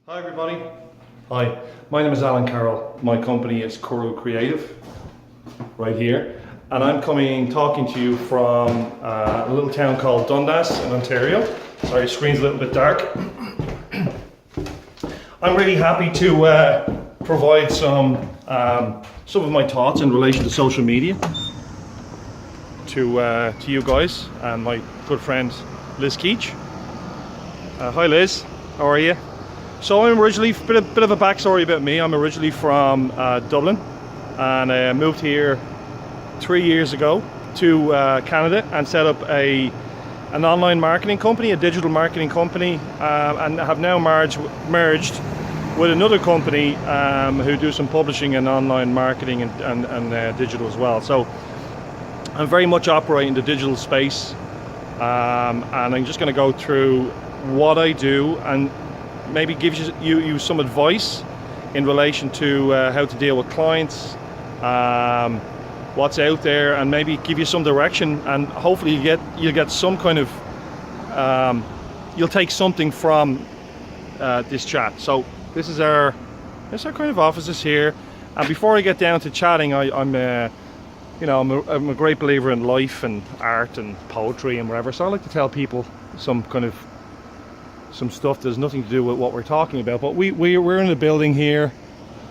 Hi everybody. Hi, my name is Alan Carroll. My company is Carroll Creative, right here. And I'm talking to you from a little town called Dundas in Ontario. Sorry, the screen's a little bit dark. I'm really happy to provide some of my thoughts in relation to social media to you guys and my good friend Liz Keach. Hi Liz, how are you? So I'm originally, bit of a backstory about me. I'm originally from Dublin, and I moved here 3 years ago to Canada and set up an online marketing company, a digital marketing company, and have now merged with another company who do some publishing and online marketing and digital as well. So I'm very much operating the digital space, and I'm just going to go through what I do and maybe give you some advice in relation to how to deal with clients, what's out there, and maybe give you some direction, and hopefully you'll get some kind of you'll take something from this chat. So this is our kind of offices here. And before I get down to chatting, I'm a great believer in life and art and poetry and whatever. So I like to tell people some stuff that has nothing to do with what we're talking about. But we're in a building here.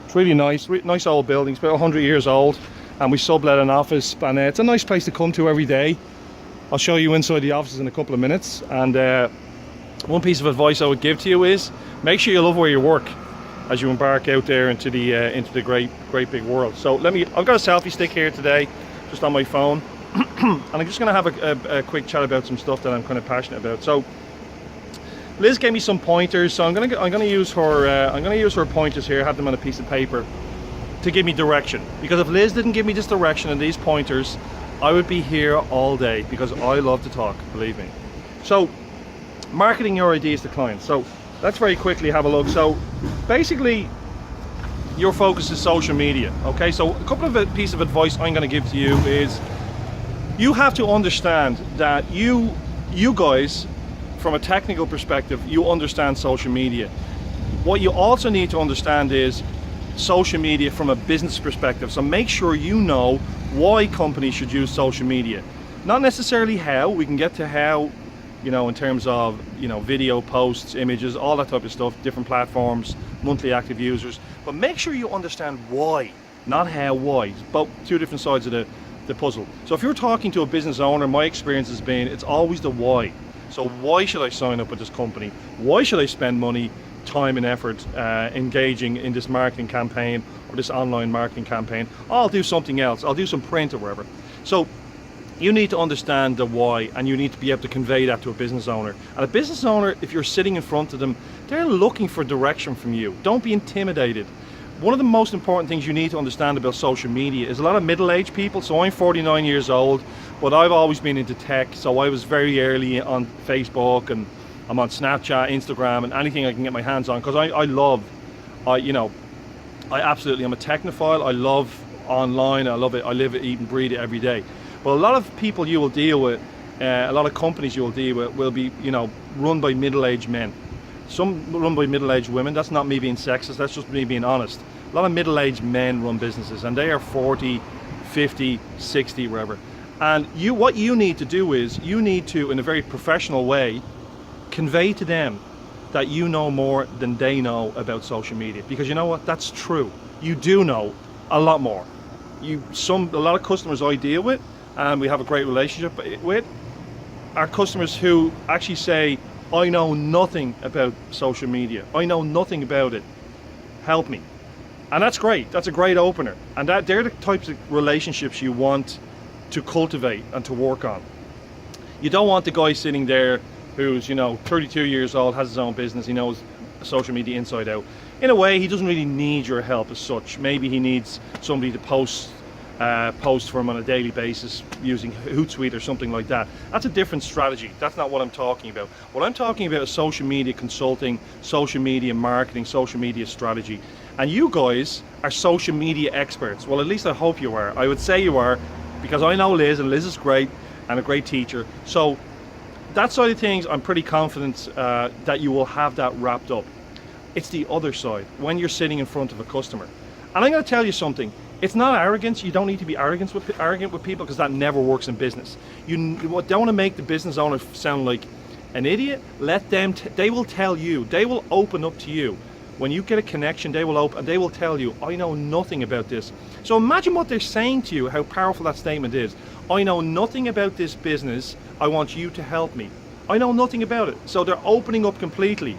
It's really nice old building. It's about 100 years old, and we sublet an office, and it's a nice place to come to every day. I'll show you inside the offices in a couple of minutes. And one piece of advice I would give to you is make sure you love where you work as you embark out there into the great big world. So I've got a selfie stick here today, just on my phone, and I'm just going to have a quick chat about some stuff that I'm kind of passionate about. So Liz gave me some pointers, so I'm gonna use her pointers here. Have them on a piece of paper to give me direction. Because if Liz didn't give me this direction and these pointers, I would be here all day, because I love to talk, believe me. So, marketing your ideas to clients. So let's very quickly have a look. So basically, your focus is social media. Okay, so a couple of pieces of advice I'm going to give to you is you have to understand that you guys, from a technical perspective, you understand social media. What you also need to understand is social media from a business perspective. So make sure you know why companies should use social media. Not necessarily how, we can get to how, in terms of, video posts, images, all that type of stuff, different platforms, monthly active users. But make sure you understand why, not how, why. It's both two different sides of the puzzle. So if you're talking to a business owner, my experience has been, it's always the why. So why should I sign up with this company? Why should I spend money, time and effort engaging in this marketing campaign or this online marketing campaign? I'll do something else. I'll do some print or whatever. So you need to understand the why, and you need to be able to convey that to a business owner. And a business owner, if you're sitting in front of them, they're looking for direction from you. Don't be intimidated. One of the most important things you need to understand about social media is a lot of middle-aged people. So I'm 49 years old, but I've always been into tech. So I was very early on Facebook, and I'm on Snapchat, Instagram, and anything I can get my hands on, because I absolutely am a technophile. I love online. I love it. I live it, eat and breathe it every day. But a lot of people you will deal with, a lot of companies you will deal with will be, run by middle-aged men. Some run by middle-aged women. That's not me being sexist, that's just me being honest. A lot of middle-aged men run businesses, and they are 40, 50, 60, wherever. And what you need to do is, you need to, in a very professional way, convey to them that you know more than they know about social media. Because you know what? That's true. You do know a lot more. A lot of customers I deal with, and we have a great relationship with, are customers who actually say, I know nothing about social media. I know nothing about it. Help me. And that's great. That's a great opener. And they're the types of relationships you want to cultivate and to work on. You don't want the guy sitting there who's 32 years old, has his own business, he knows social media inside out. In a way, he doesn't really need your help as such. Maybe he needs somebody to post for him on a daily basis using Hootsuite or something like that. That's a different strategy. That's not what I'm talking about. What I'm talking about is social media consulting, social media marketing, social media strategy. And you guys are social media experts. Well, at least I hope you are. I would say you are, because I know Liz, and Liz is great and a great teacher. So that side of things, I'm pretty confident that you will have that wrapped up. It's the other side, when you're sitting in front of a customer. And I'm going to tell you something. It's not arrogance. You don't need to be arrogant with people, because that never works in business. You don't want to make the business owner sound like an idiot. Let them, they will tell you, they will open up to you. When you get a connection, they will open, and they will tell you, I know nothing about this. So imagine what they're saying to you, how powerful that statement is. I know nothing about this business. I want you to help me. I know nothing about it. So they're opening up completely.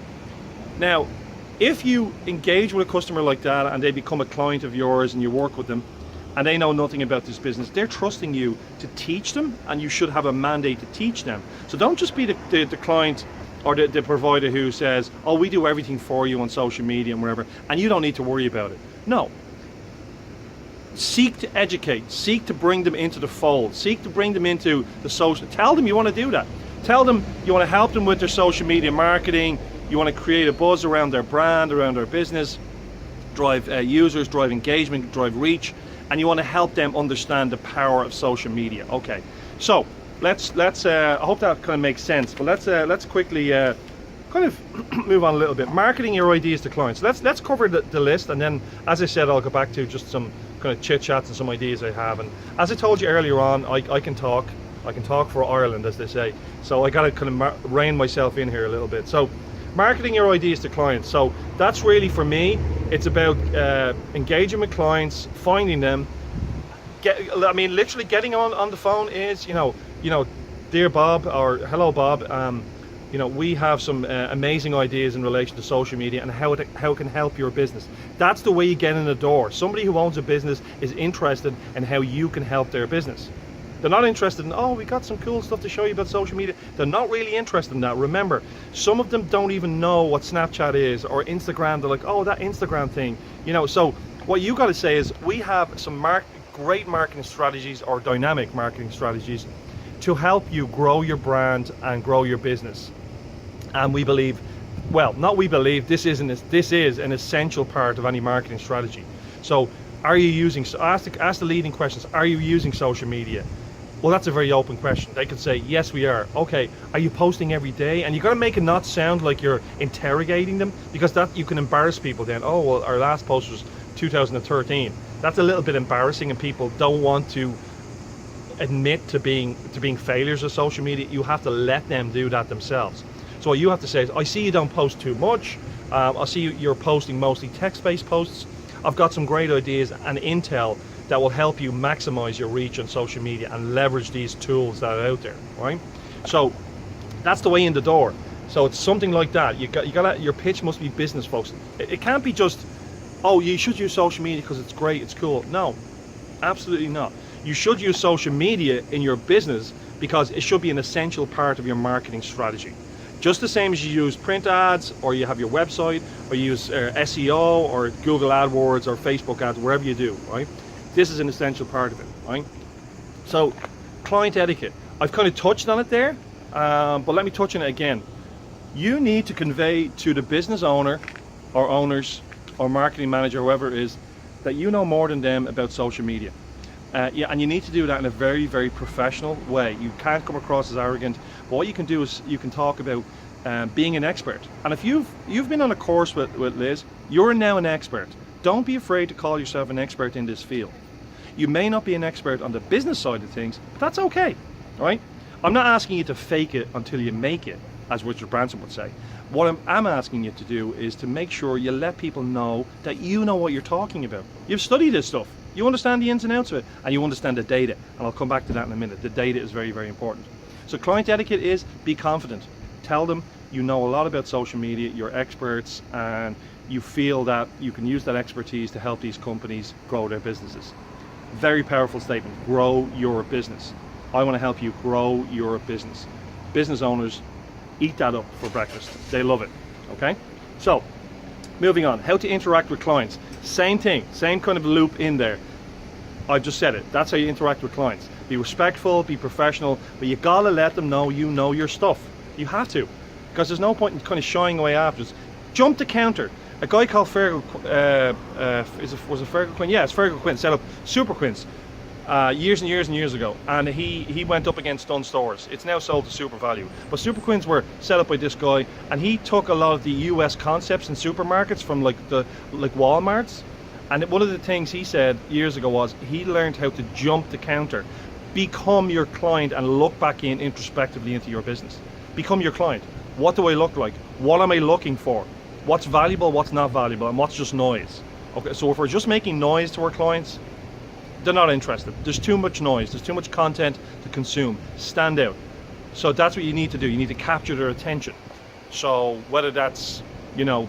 Now, if you engage with a customer like that and they become a client of yours and you work with them and they know nothing about this business, they're trusting you to teach them, and you should have a mandate to teach them. So don't just be the client or the provider who says, oh, we do everything for you on social media and wherever, and you don't need to worry about it. No. Seek to educate, seek to bring them into the fold, seek to bring them into the social, tell them you want to do that. Tell them you want to help them with their social media marketing, you want to create a buzz around their brand, around their business, drive users, drive engagement, drive reach, and you want to help them understand the power of social media. Okay, so let's I hope that kind of makes sense, but let's quickly kind of move on a little bit. Marketing your ideas to clients. Let's cover the list, and then, as I said, I'll go back to just some kind of chit chats and some ideas I have. And as I told you earlier on, I can talk for Ireland, as they say. So I got to kind of rein myself in here a little bit. So marketing your ideas to clients. So that's really, for me, it's about engaging with clients, finding them. Literally getting on the phone is, you know, dear Bob, or hello Bob, you know, we have some amazing ideas in relation to social media and how it can help your business. That's the way you get in the door. Somebody who owns a business is interested in how you can help their business. They're not interested in, oh, we got some cool stuff to show you about social media. They're not really interested in that. Remember, some of them don't even know what Snapchat is or Instagram. They're like, oh, that Instagram thing. You know, so what you got to say is, we have some great marketing strategies, or dynamic marketing strategies, to help you grow your brand and grow your business. And we believe, well, not we believe, this is an essential part of any marketing strategy. So are you using, ask the leading questions, are you using social media? Well, that's a very open question. They could say, yes, we are. Okay, are you posting every day? And you got to make it not sound like you're interrogating them, because that, you can embarrass people then. Oh, well, our last post was 2013. That's a little bit embarrassing, and people don't want to admit to being failures of social media. You have to let them do that themselves. So what you have to say is, I see you don't post too much. I see you're posting mostly text-based posts. I've got some great ideas and intel that will help you maximize your reach on social media and leverage these tools that are out there, right? So that's the way in the door. So it's something like that. Your pitch must be business folks. It can't be just, oh, you should use social media because it's great, it's cool. No, absolutely not. You should use social media in your business because it should be an essential part of your marketing strategy. Just the same as you use print ads, or you have your website, or you use SEO or Google AdWords or Facebook ads, wherever you do, right? This is an essential part of it, right? So, client etiquette. I've kind of touched on it there, but let me touch on it again. You need to convey to the business owner or owners or marketing manager, whoever it is, that you know more than them about social media. Yeah, and you need to do that in a very, very professional way. You can't come across as arrogant. But what you can do is you can talk about being an expert. And if you've been on a course with Liz, you're now an expert. Don't be afraid to call yourself an expert in this field. You may not be an expert on the business side of things, but that's okay, right? I'm not asking you to fake it until you make it, as Richard Branson would say. What I'm asking you to do is to make sure you let people know that you know what you're talking about. You've studied this stuff. You understand the ins and outs of it, and you understand the data. And I'll come back to that in a minute. The data is very, very important. So client etiquette is, be confident. Tell them you know a lot about social media, you're experts, and you feel that you can use that expertise to help these companies grow their businesses. Very powerful statement, grow your business. I want to help you grow your business. Business owners eat that up for breakfast. They love it, okay? So, moving on, how to interact with clients. Same thing, same kind of loop in there. I've just said it, that's how you interact with clients. Be respectful, be professional, but you gotta let them know you know your stuff. You have to, because there's no point in kind of shying away afterwards. Jump the counter. A guy called Fergal, was it Fergal Quinn? Yeah, it's Fergal Quinn, set up Super Quints. years and years and years ago, and he went up against Dunn Stores. It's now sold to Super Value, but Super Quinns were set up by this guy, and he took a lot of the US concepts in supermarkets from like Walmart's. And one of the things he said years ago was he learned how to jump the counter, become your client, and look back in introspectively into your business. Become your client. What do I look like? What am I looking for? What's valuable, what's not valuable, and what's just noise? Okay, so if we're just making noise to our clients, they're not interested. There's too much noise, there's too much content to consume. Stand out. So that's what you need to do. You need to capture their attention. So whether that's, you know,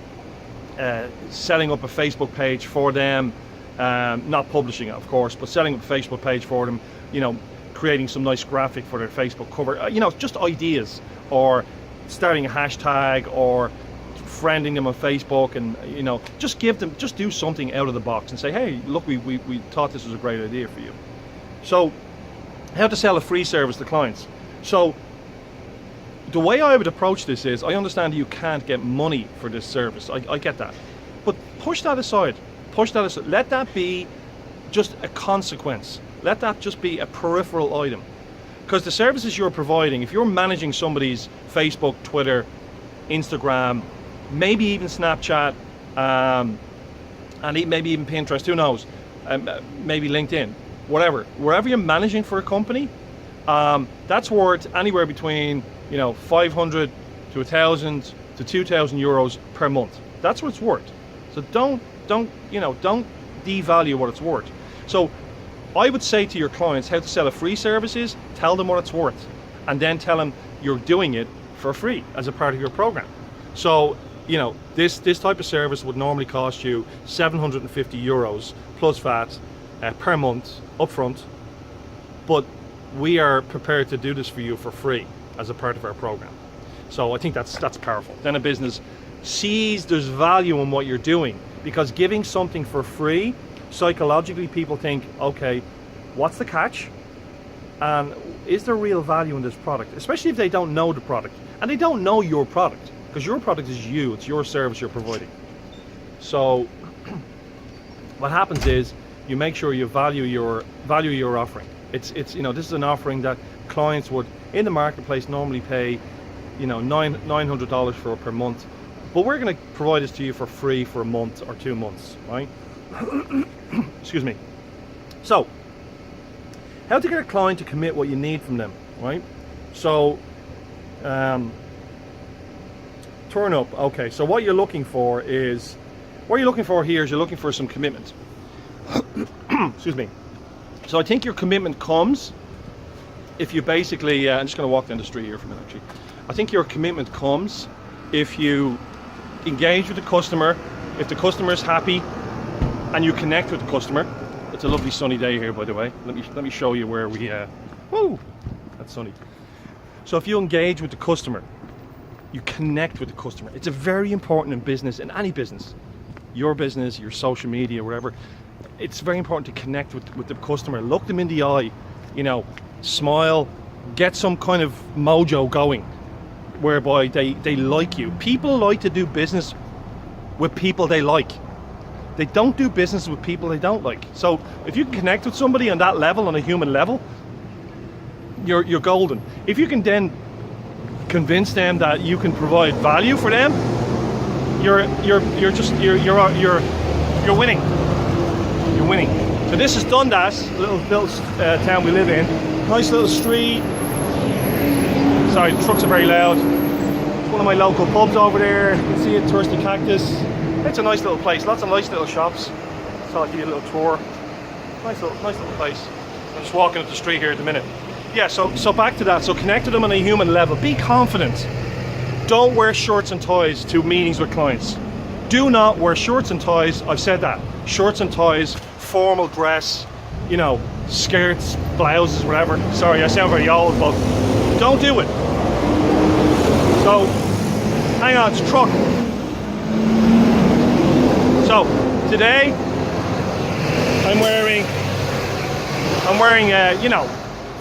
setting up a Facebook page for them, not publishing it of course, but setting up a Facebook page for them, you know, creating some nice graphic for their Facebook cover, you know, just ideas, or starting a hashtag, or friending them on Facebook, and you know, just do something out of the box and say, hey, look, we thought this was a great idea for you. So how to sell a free service to clients. So the way I would approach this is, I understand you can't get money for this service. I get that. But push that aside. Push that aside. Let that be just a consequence. Let that just be a peripheral item. Because the services you're providing, if you're managing somebody's Facebook, Twitter, Instagram, maybe even Snapchat, and maybe even Pinterest, who knows, maybe LinkedIn, whatever. Wherever you're managing for a company, that's worth anywhere between, you know, 500 to 1,000 to 2,000 euros per month. That's what it's worth. So don't devalue what it's worth. So I would say to your clients, how to sell a free service is, tell them what it's worth, and then tell them you're doing it for free as a part of your program. So, you know, this type of service would normally cost you 750 euros plus VAT per month upfront, but we are prepared to do this for you for free as a part of our program. So I think that's powerful. Then a business sees there's value in what you're doing, because giving something for free, psychologically people think, okay, what's the catch? And is there real value in this product? Especially if they don't know the product, and they don't know your product, because your product is you, it's your service you're providing. So what happens is you make sure you value your offering. It's you know, this is an offering that clients would in the marketplace normally pay, you know, $900 for per month, but we're going to provide this to you for free for a month or 2 months, right? Excuse me. So how to get a client to commit what you need from them, right? So turn up. Okay, so what you're looking for here is you're looking for some commitment. Excuse me. So I think your commitment comes if you basically, I'm just going to walk down the street here for a minute actually. I think your commitment comes if you engage with the customer, if the customer is happy and you connect with the customer. It's a lovely sunny day here, by the way. Let me show you where we, whoa, that's sunny. So if you engage with the customer, you connect with the customer. It's a very important in business, in any business, your business, your social media, whatever. It's very important to connect with the customer. Look them in the eye, you know, smile, get some kind of mojo going, whereby they like you. People like to do business with people they like. They don't do business with people they don't like. So if you can connect with somebody on that level, on a human level, you're golden. If you can then convince them that you can provide value for them, you're winning. You're winning. So this is Dundas, little town we live in. Nice little street. Sorry, the trucks are very loud. It's one of my local pubs over there. You can see it, Thirsty Cactus. It's a nice little place. Lots of nice little shops. So I'll give you a little tour. Nice little place. I'm just walking up the street here at the minute. Yeah, so back to that. So connect with them on a human level. Be confident. Don't wear shorts and ties to meetings with clients. Do not wear shorts and ties. I've said that. Shorts and ties, formal dress, you know, skirts, blouses, whatever. Sorry, I sound very old, but don't do it. So, hang on, it's a truck. So, today, I'm wearing, you know,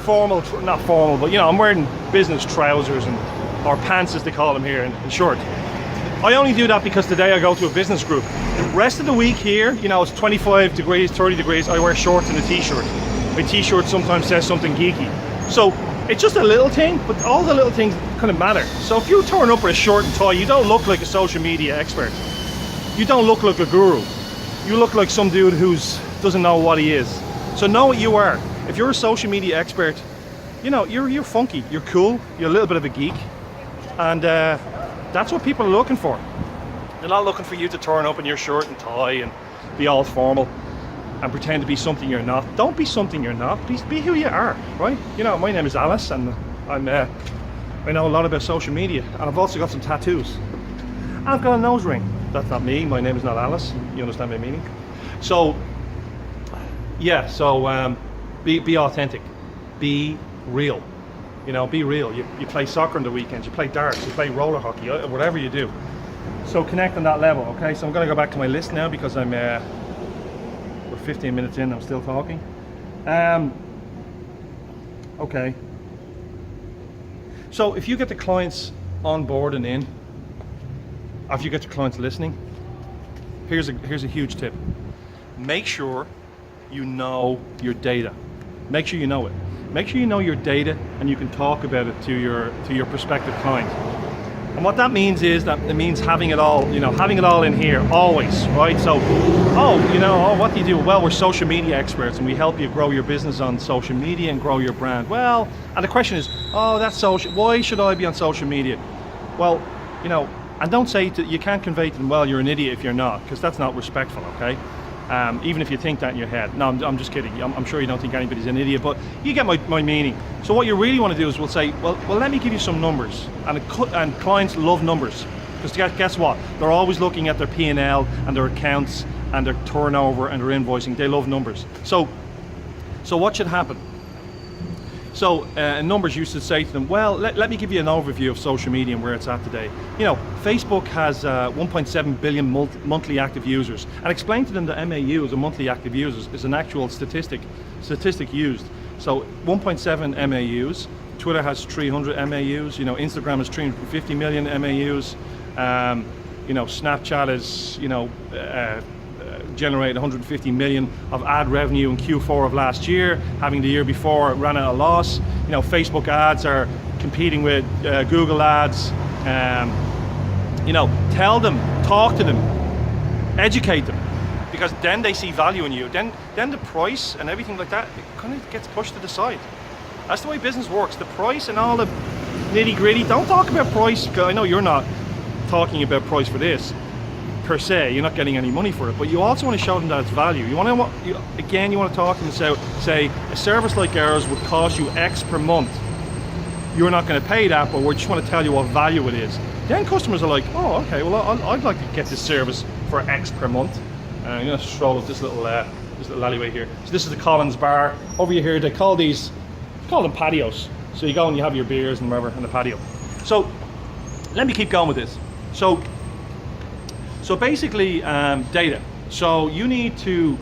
formal, not formal, but you know, I'm wearing business trousers or pants as they call them here in short. I only do that because today I go to a business group. Rest of the week here, you know, it's 25 degrees, 30 degrees, I wear shorts and a t-shirt. My t-shirt sometimes says something geeky. So it's just a little thing, but all the little things kind of matter. So if you turn up with a shirt and tie, you don't look like a social media expert. You don't look like a guru. You look like some dude who's doesn't know what he is. So know what you are. If you're a social media expert, you know, you're funky, you're cool, you're a little bit of a geek, and that's what people are looking for. They're not looking for you to turn up in your shirt and tie and be all formal and pretend to be something you're not. Don't be something you're not. Be who you are, right? You know, my name is Alice, and I know a lot about social media, and I've also got some tattoos. I've got a nose ring. That's not me. My name is not Alice. You understand my meaning? So, yeah. So be authentic. Be real. You know, be real. You play soccer on the weekends. You play darts. You play roller hockey. Whatever you do. So connect on that level. Okay. So I'm going to go back to my list now because I'm. We're 15 minutes in. I'm still talking. Okay. So if you get the clients on board and in, or if you get the clients listening, here's a huge tip. Make sure you know your data. Make sure you know it. Make sure you know your data and you can talk about it to your prospective client. And what that means is that it means having it all, you know, having it all in here always, right? So, what do you do? Well, we're social media experts and we help you grow your business on social media and grow your brand. Well, and the question is, that's social. Why should I be on social media? Well, you know, and don't say you can't convey to them, well, you're an idiot if you're not, because that's not respectful, okay? Even if you think that in your head. No, I'm just kidding. I'm sure you don't think anybody's an idiot, but you get my meaning. So what you really want to do is we'll say, well, let me give you some numbers. And clients love numbers, because guess what? They're always looking at their P&L and their accounts and their turnover and their invoicing. They love numbers. So what should happen? So numbers used to say to them, well, let me give you an overview of social media and where it's at today. You know, Facebook has 1.7 billion monthly active users, and explain to them that MAUs, or monthly active users, is an actual statistic used. So 1.7 MAUs, Twitter has 300 MAUs, you know, Instagram has 350 million MAUs, you know, Snapchat is, you know, generated 150 million of ad revenue in Q4 of last year, having the year before it ran at a loss. You know, Facebook ads are competing with Google ads. You know, tell them, talk to them, educate them, because then they see value in you. Then the price and everything like that, it kind of gets pushed to the side. That's the way business works. The price and all the nitty gritty. Don't talk about price. I know you're not talking about price for this per se, you're not getting any money for it, but you also want to show them that it's value. You want to talk to them and say a service like ours would cost you X per month. You're not going to pay that, but we just want to tell you what value it is. Then customers are like, oh, okay, well, I'd like to get this service for X per month. I'm going to stroll up this little alleyway here. So this is the Collins Bar. Over here, they call them patios. So you go and you have your beers and whatever in the patio. So let me keep going with this. So basically, data. So you need to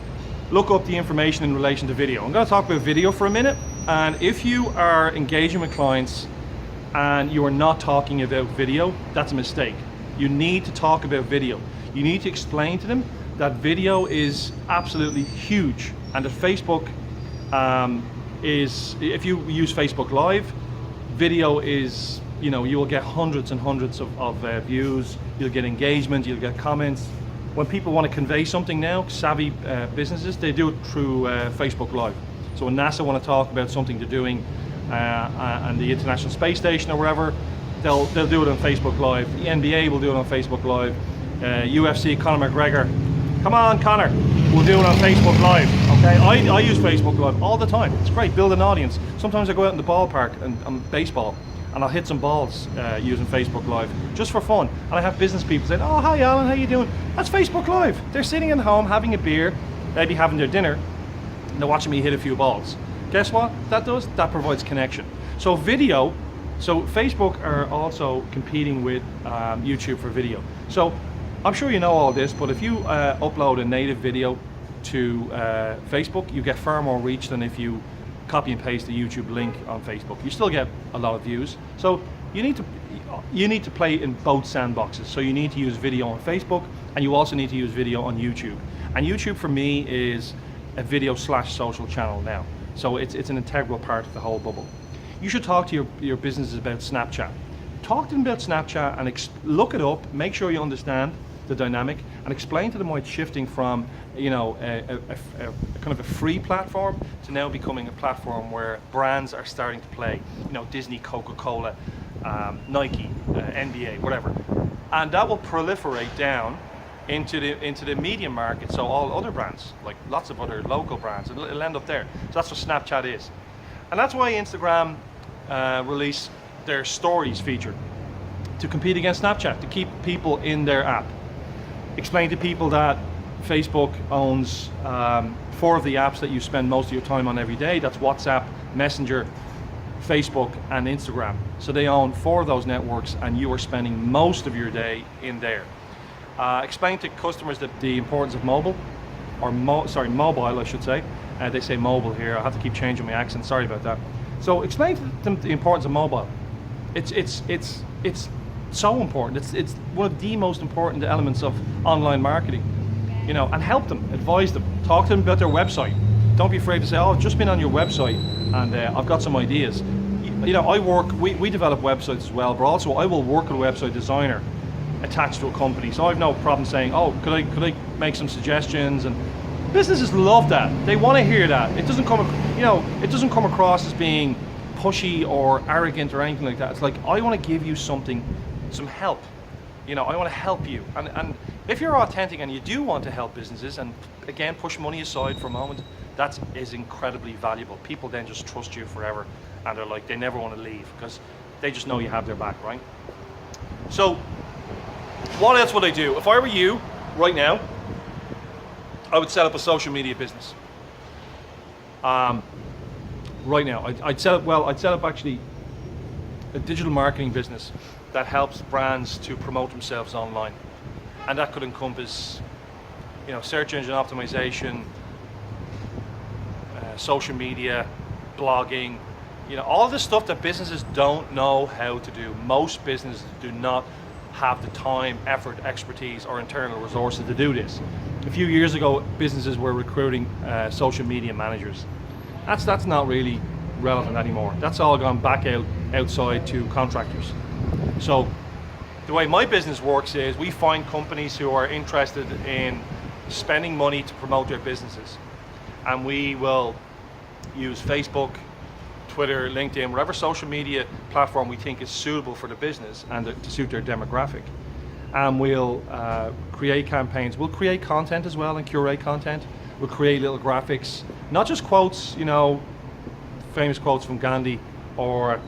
look up the information in relation to video. I'm going to talk about video for a minute. And if you are engaging with clients and you are not talking about video, that's a mistake. You need to talk about video. You need to explain to them that video is absolutely huge, and that Facebook is, if you use Facebook Live, video is, you know, you will get hundreds and hundreds of views, you'll get engagement, you'll get comments. When people want to convey something now, savvy businesses, they do it through Facebook Live. So when NASA want to talk about something they're doing on the International Space Station or wherever, they'll do it on Facebook Live. The NBA will do it on Facebook Live. UFC, Conor McGregor. Come on, Conor, we'll do it on Facebook Live. Okay, I use Facebook Live all the time. It's great, build an audience. Sometimes I go out in the ballpark and baseball, and I'll hit some balls using Facebook Live, just for fun. And I have business people saying, oh, hi Alan, how you doing? That's Facebook Live. They're sitting at home having a beer, maybe having their dinner, and they're watching me hit a few balls. Guess what that does? That provides connection. So video, so Facebook are also competing with YouTube for video. So I'm sure you know all this, but if you upload a native video to Facebook, you get far more reach than if you copy and paste the YouTube link on Facebook. You still get a lot of views. So you need to play in both sandboxes. So you need to use video on Facebook, and you also need to use video on YouTube. And YouTube for me is a video/social channel now. So it's an integral part of the whole bubble. You should talk to your businesses about Snapchat. Talk to them about Snapchat and look it up, make sure you understand the dynamic, and explain to them why it's shifting from, you know, a kind of a free platform to now becoming a platform where brands are starting to play, you know, Disney, Coca-Cola, Nike, NBA, whatever. And that will proliferate down into the medium market, so all other brands, like lots of other local brands, and it'll end up there. So that's what Snapchat is. And that's why Instagram released their stories feature, to compete against Snapchat, to keep people in their app. Explain to people that Facebook owns 4 of the apps that you spend most of your time on every day. That's WhatsApp, Messenger, Facebook, and Instagram. So they own 4 of those networks, and you are spending most of your day in there. Explain to customers that the importance of mobile, or mobile I should say. They say mobile here. I have to keep changing my accent, sorry about that. So explain to them the importance of mobile. It's so important. It's one of the most important elements of online marketing, you know, and help them, advise them, talk to them about their website. Don't be afraid to say, oh, I've just been on your website and I've got some ideas. You know, we develop websites as well, but also I will work with a website designer attached to a company. So I've no problem saying, oh, could I make some suggestions? And businesses love that. They want to hear that. It doesn't come, you know, it doesn't come across as being pushy or arrogant or anything like that. It's like, I want to give you something, some help. You know, I want to help you. And if you're authentic and you do want to help businesses, and again, push money aside for a moment, that is incredibly valuable. People then just trust you forever, and they're like, they never want to leave because they just know you have their back, right? So what else would I do? If I were you right now, I would set up a social media business. Right now, I'd set up actually a digital marketing business that helps brands to promote themselves online, and that could encompass, you know, search engine optimization, social media, blogging, you know, all the stuff that businesses don't know how to do. Most businesses do not have the time, effort, expertise, or internal resources to do this. A few years ago, businesses were recruiting social media managers. That's not really relevant anymore. That's all gone back outside to contractors. So the way my business works is we find companies who are interested in spending money to promote their businesses, and we will use Facebook, Twitter, LinkedIn, whatever social media platform we think is suitable for the business and to suit their demographic. And we'll create campaigns. We'll create content as well and curate content. We'll create little graphics, not just quotes, you know, famous quotes from Gandhi or,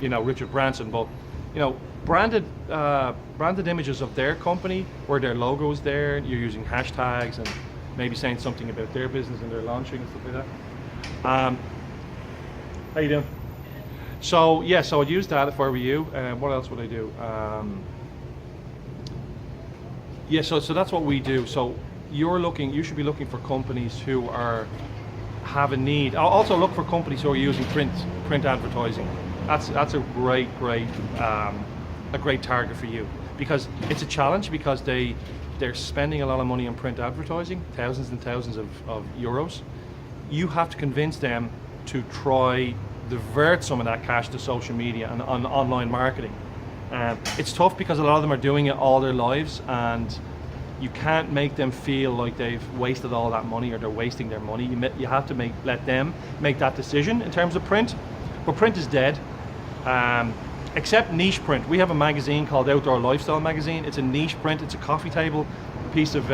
you know, Richard Branson, but, you know, branded images of their company where their logo is there. You're using hashtags and maybe saying something about their business and their launching and stuff like that. How you doing? So yeah, so I'd use that if I were you. What else would I do? Yeah, so that's what we do. So you should be looking for companies who have a need. I'll also look for companies who are using print advertising. That's a great target for you, because it's a challenge, because they're spending a lot of money on print advertising, thousands and thousands of euros. You have to convince them to try divert some of that cash to social media and on online marketing. It's tough because a lot of them are doing it all their lives, and you can't make them feel like they've wasted all that money or they're wasting their money. You have to let them make that decision in terms of print. But print is dead, except niche print. We have a magazine called Outdoor Lifestyle Magazine. It's a niche print. It's a coffee table piece of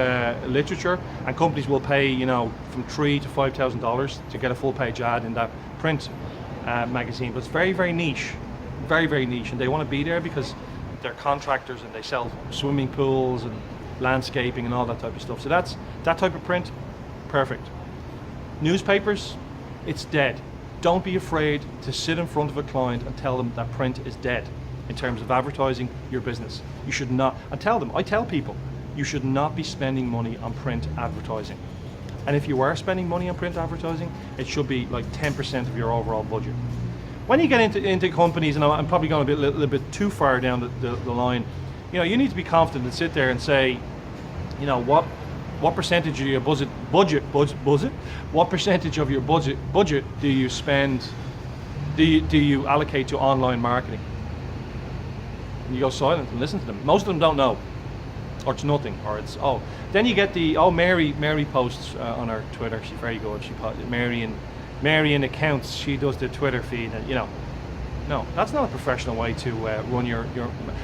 literature, and companies will pay, you know, from $3,000 to $5,000 to get a full page ad in that print magazine. But it's very, very niche, very, very niche, and they want to be there because they're contractors and they sell swimming pools and landscaping and all that type of stuff. So that's that type of print, perfect. Newspapers, it's dead. Don't be afraid to sit in front of a client and tell them that print is dead in terms of advertising your business. You should not, and tell them, I tell people, you should not be spending money on print advertising. And if you are spending money on print advertising, it should be like 10% of your overall budget. When you get into companies, and I'm probably going a little bit too far down the line, you know, you need to be confident and sit there and say, you know, what What percentage of your budget? What percentage of your budget do you spend? Do you allocate to online marketing? And you go silent and listen to them. Most of them don't know, or it's nothing, or it's oh. Then you get the Mary posts on her Twitter. She's very good. Marion accounts. She does the Twitter feed, and no, that's not a professional way to run your.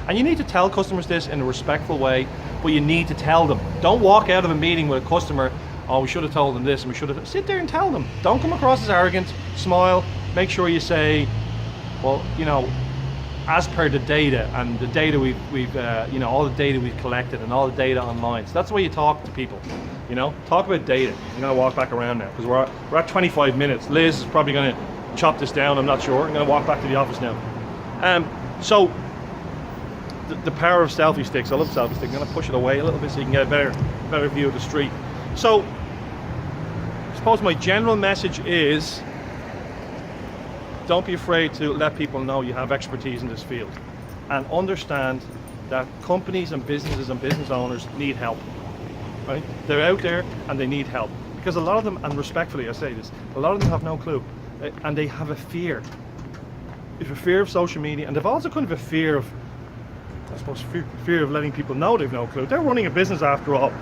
And you need to tell customers this in a respectful way, but you need to tell them. Don't walk out of a meeting with a customer. Oh, we should have told them this, and we should have. Sit there and tell them. Don't come across as arrogant. Smile. Make sure you say, well, as per the data and the data we've all the data we've collected and all the data online. So that's the way you talk to people. Talk about data. I'm gonna walk back around now because we're at 25 minutes. Liz is probably gonna chop this down. I'm not sure. I'm gonna walk back to the office now. So the power of selfie sticks. I love selfie sticks. I'm gonna push it away a little bit so you can get a better view of the street. So I suppose my general message is, don't be afraid to let people know you have expertise in this field, and understand that companies and businesses and business owners need help, right? They're out there and they need help, because a lot of them, and respectfully I say this, a lot of them have no clue, and they have a fear. They have a fear of social media, and they've also kind of a fear of, I suppose, fear of letting people know they've no clue. They're running a business after all.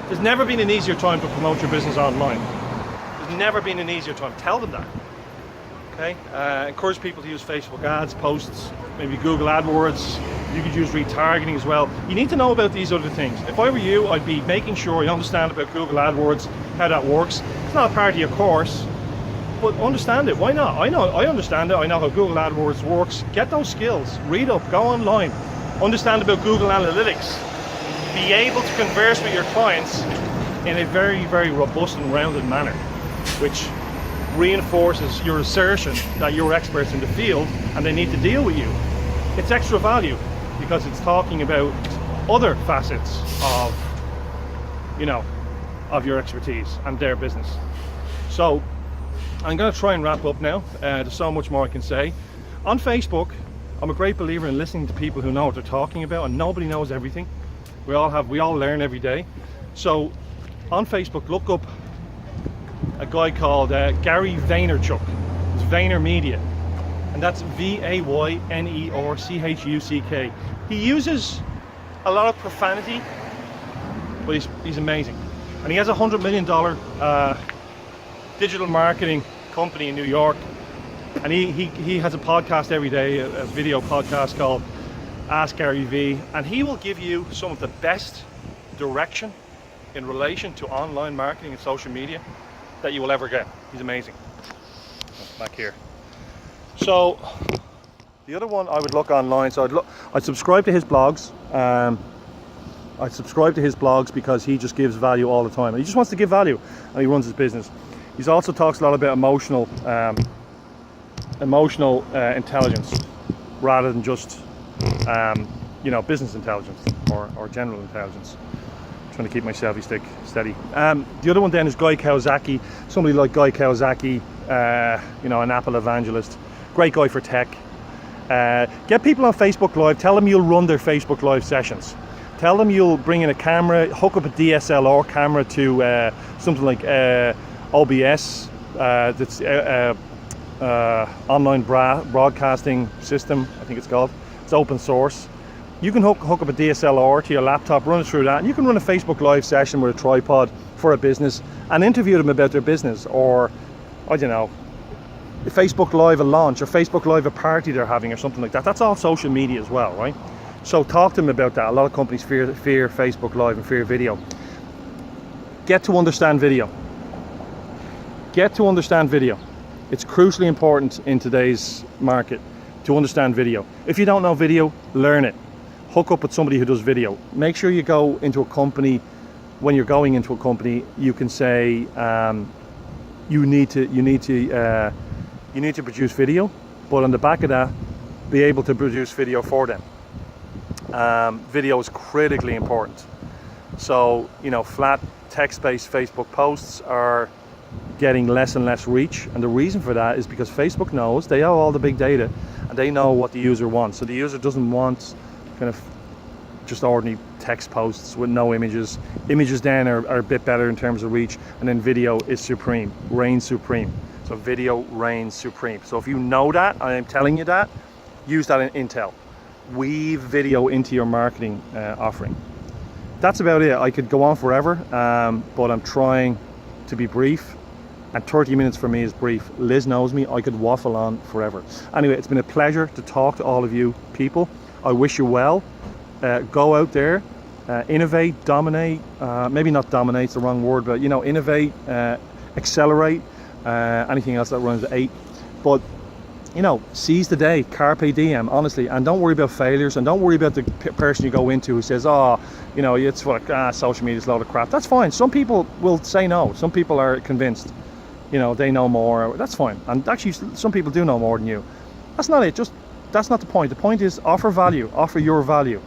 There's never been an easier time to promote your business online. There's never been an easier time. Tell them that. Okay, encourage people to use Facebook ads, posts, maybe Google AdWords. You could use retargeting as well. You need to know about these other things. If I were you, I'd be making sure you understand about Google AdWords, how that works. It's not a part of your course, but understand it. Why not? I understand it. I know how Google AdWords works. Get those skills. Read up, go online. Understand about Google Analytics. Be able to converse with your clients in a very, very robust and rounded manner, which reinforces your assertion that you're experts in the field and they need to deal with you. It's extra value because it's talking about other facets of your expertise and their business. So I'm going to try and wrap up now. There's so much more I can say. On Facebook, I'm a great believer in listening to people who know what they're talking about, and nobody knows everything. We all learn every day. So on Facebook, look up a guy called Gary Vaynerchuk. It's Vayner Media, and that's Vaynerchuck. He uses a lot of profanity, but he's amazing, and he has $100 million digital marketing company in New York, and he has a podcast every day, a video podcast called Ask Gary V, and he will give you some of the best direction in relation to online marketing and social media that you will ever get. He's amazing. Back here. So the other one I would look online. So I'd subscribe to his blogs. I'd subscribe to his blogs because he just gives value all the time. He just wants to give value, and he runs his business. He also talks a lot about emotional intelligence rather than just business intelligence or general intelligence. Trying to keep my selfie stick steady. The other one then is Guy Kawasaki. Somebody like Guy Kawasaki, an Apple evangelist. Great guy for tech. Get people on Facebook Live. Tell them you'll run their Facebook Live sessions. Tell them you'll bring in a camera, hook up a DSLR camera to something like OBS, that's online broadcasting system, I think it's called. It's open source. You can hook up a DSLR to your laptop, run it through that, and you can run a Facebook Live session with a tripod for a business and interview them about their business, or I don't know, Facebook Live a launch, or Facebook Live a party they're having, or something like that. That's all social media as well, right? So talk to them about that. A lot of companies fear Facebook Live and fear video. Get to understand video. Get to understand video. It's crucially important in today's market to understand video. If you don't know video, learn it. Hook up with somebody who does video. Make sure you go into a company. When you're going into a company, you can say you need to produce video, but on the back of that, be able to produce video for them. Video is critically important. So flat text-based Facebook posts are getting less and less reach, and the reason for that is because Facebook knows they have all the big data and they know what the user wants. So the user doesn't want kind of just ordinary text posts with no images. Images then are a bit better in terms of reach, and then video is supreme, reigns supreme. So video reigns supreme. So if you know that, I am telling you that, use that in Intel. Weave video into your marketing offering. That's about it. I could go on forever, but I'm trying to be brief, and 30 minutes for me is brief. Liz knows me, I could waffle on forever. Anyway, it's been a pleasure to talk to all of you people. I wish you well. Go out there, innovate, dominate, maybe not dominate's the wrong word, but you know, innovate, accelerate, anything else that runs at 8. But you know, seize the day, carpe diem, honestly, and don't worry about failures, and don't worry about the person you go into who says, oh, you know, it's like, social media's a load of crap. That's fine. Some people will say no. Some people are convinced, you know, they know more. That's fine. And actually, some people do know more than you. That's not it. Just, that's not the point. The point is offer value, offer your value,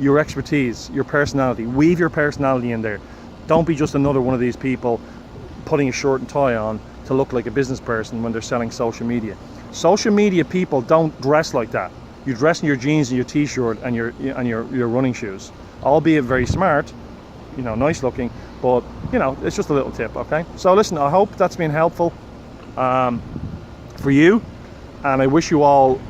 your expertise, your personality. Weave your personality in there. Don't be just another one of these people putting a shirt and tie on to look like a business person when they're selling social media. Social media people don't dress like that. You dress in your jeans and your t-shirt and your running shoes, albeit very smart, you know, nice looking, but you know, it's just a little tip. Okay, so listen, I hope that's been helpful for you, and I wish you all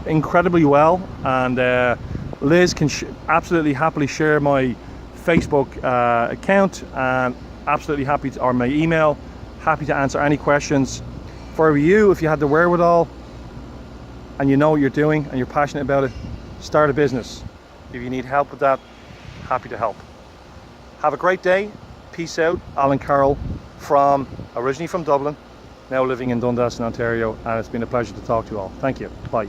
incredibly well. And Liz can absolutely happily share my Facebook account, and absolutely happy to, or my email, happy to answer any questions. For you, if you had the wherewithal and you know what you're doing and you're passionate about it, start a business. If you need help with that, happy to help. Have a great day. Peace out. Alan Carroll, originally from Dublin, now living in Dundas in Ontario, and it's been a pleasure to talk to you all. Thank you. Bye.